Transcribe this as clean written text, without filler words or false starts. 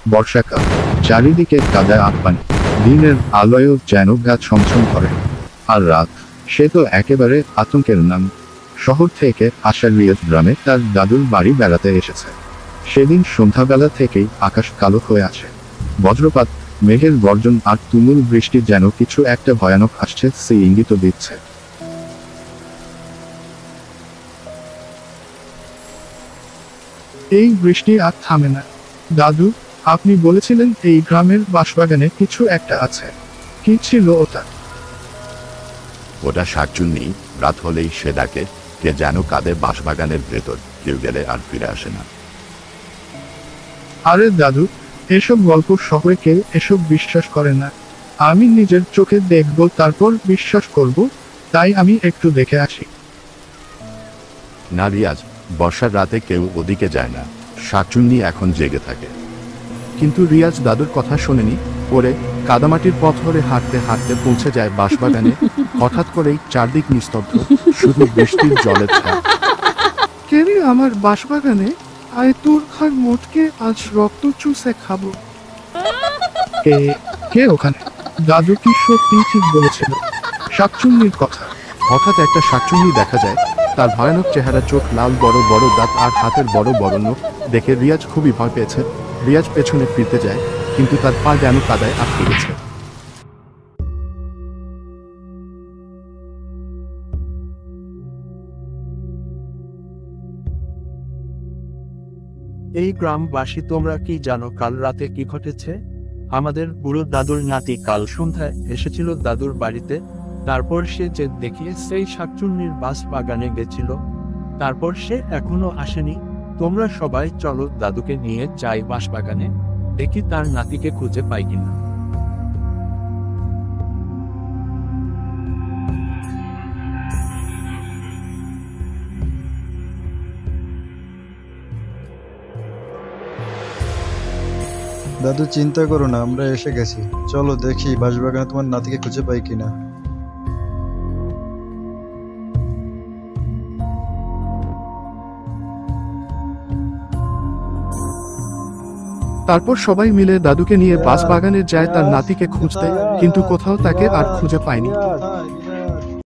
বর্ষাকাল, চারিদিকে কাদায় আটপানি, দিনের আলোয়ও যেন গা ছমছম করে। আর রাত, সে তো একেবারে আতঙ্কের নাম। শহর থেকে আসা রিয়াজ গ্রামে তার দাদুর বাড়ি বেড়াতে এসেছে। সেদিন সন্ধ্যাবেলা থেকেই আকাশ কালো হয়ে আছে। বজ্রপাত, মেঘের গর্জন আর তুমুল বৃষ্টি যেন কিছু একটা ভয়ানক আসছে সেই ইঙ্গিত দিচ্ছে। এই বৃষ্টি আর থামে না। দাদু, আপনি বলেছিলেন এই গ্রামের বাঁশবাগানে কিছু একটা আছে। কি ছিল ওটা? ওটা শাকচুন্নি। রাত হলেই সে ডাকে, কে যেন কাঁদে বাঁশবাগানের ভেতর, কেউ গেলে আর ফিরে আসে না। আরে দাদু, এসব গল্প শহরে কেউ এসব বিশ্বাস করে না। আমি নিজের চোখে দেখব, তারপর বিশ্বাস করব। তাই আমি একটু দেখে আসি। না রিয়াজ, বর্ষার রাতে কেউ ওদিকে যায় না। শাকচুন্নি এখন জেগে থাকে। কিন্তু রিয়াজ দাদুর কথা শোনেনি। পরে কাদামাটির পথ ধরে হাঁটতে হাঁটতে পৌঁছে যায় বাঁশবাগানে। হঠাৎ করেই চারদিক নিস্তব্ধ, শুধু বৃষ্টির জলের ছাপ। কে রে আমার বাঁশবাগানে? আয় তোর খার মোটকে আজ রক্ত চুষে খাবো। কে কে ওখানে? দাদু কি সত্যি ঠিক বলেছিল শাকচুন্নির কথা? হঠাৎ একটা শাকচুন্নি দেখা যায়। তার ভয়ানক চেহারা, চোখ লাল, বড় বড় দাঁত আর হাতের বড় বড় নখ দেখে রিয়াজ খুবই ভয় পেয়েছে। রিয়াজ পেছনে ফিরতে যায়, কিন্তু তার পা যেন কাদায় আটকে গেছে। এই গ্রামবাসী, তোমরা কি জানো কাল রাতে কি ঘটেছে? আমাদের বুড়ো দাদুর নাতি কাল সন্ধ্যায় এসেছিল দাদুর বাড়িতে। তারপর সে যে দেখিয়ে সেই শাকচুন্নির বাঁশবাগানে গেছিল। তারপর সে এখনো আসেনি। তোমরা সবাই চলো দাদুকে নিয়ে যাই বাঁশবাগানে, দেখি তার নাতিকে খুঁজে পাই কিনা। দাদু, চিন্তা করো না, আমরা এসে গেছি। চলো দেখি বাঁশবাগানে তোমার নাতিকে খুঁজে পাই কিনা। তারপর সবাই মিলে দাদুকে নিয়ে বাঁশবাগানে যায় তার নাতিকে খুঁজতে, কিন্তু কোথাও তাকে আর খুঁজে পায়নি।